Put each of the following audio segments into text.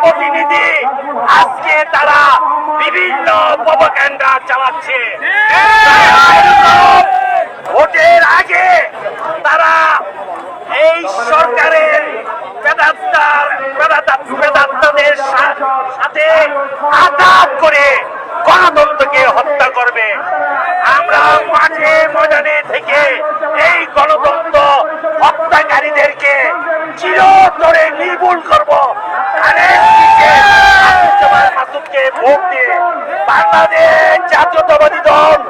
প্রতিনিধি আজকে তারা বিভিন্ন প্রপাগান্ডা চালাচ্ছে। ভোটের আগে তারা এই সরকারের প্রেতাত্মাদের সাথে আঘাত করে গণতন্ত্রকে হত্যা করবে। আমরা মাঠে ময়দানে থেকে এই গণতন্ত্র হত্যাকারীদেরকে চিরতরে নির্মূল করবো। ভোট দিয়ে বাংলাদেশ জাতীয়তাবাদী দল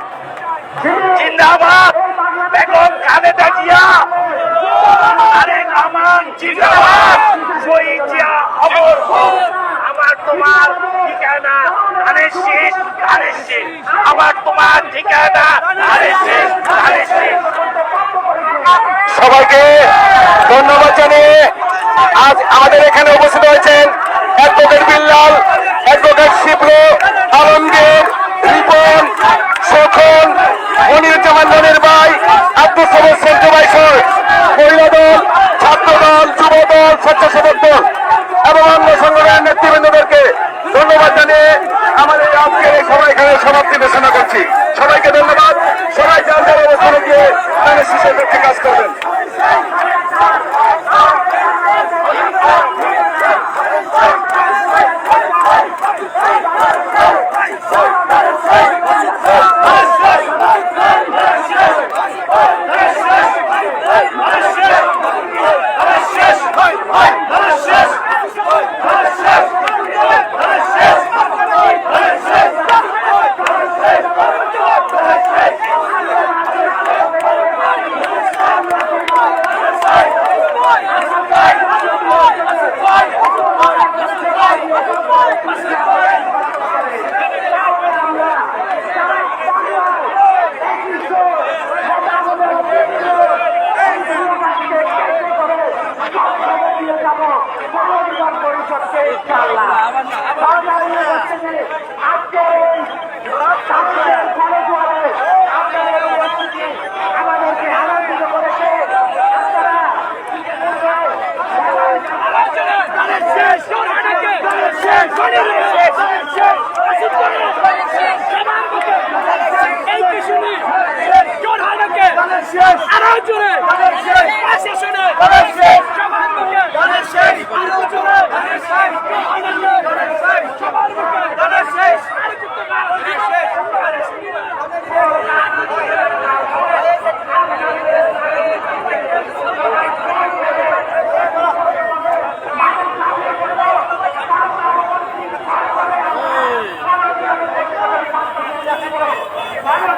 জিন্দাবাদ। বেগম খালেদা জিয়া, তারেক রহমান জিন্দাবাদ। শহীদ জিয়া অমর হোক। আমার তোমার ঠিকানা ধানের শেষ, ধানের শেষ। আমার তোমার ঠিকানা ধানের শেষ, ধানের শেষ। সবাইকে ধন্যবাদ জানিয়ে আজ আমাদের এখানে উপস্থিত হয়েছেন অ্যাডভোকেট বিল্লাল, অ্যাডভোকেট শিবলু, আলমগীর, রিপন, শোকন, মনিরুজ্জামান মনির ভাই, আব্দুল সামাদ সন্টু ভাই সহ মহিলা দল, ছাত্র দল, যুব দল, স্বেচ্ছাসেবক দল এবং অন্য সংগঠনের নেতৃবৃন্দদেরকে ধন্যবাদ জানিয়ে আমাদের আজকের এই সভা এখানে সমাপ্তি ঘোষণা করছি। সবাইকে ধন্যবাদ। সবাই যার যার অবস্থানে গিয়ে তাদের শিশুর পক্ষে কাজ করবেন। Vamos!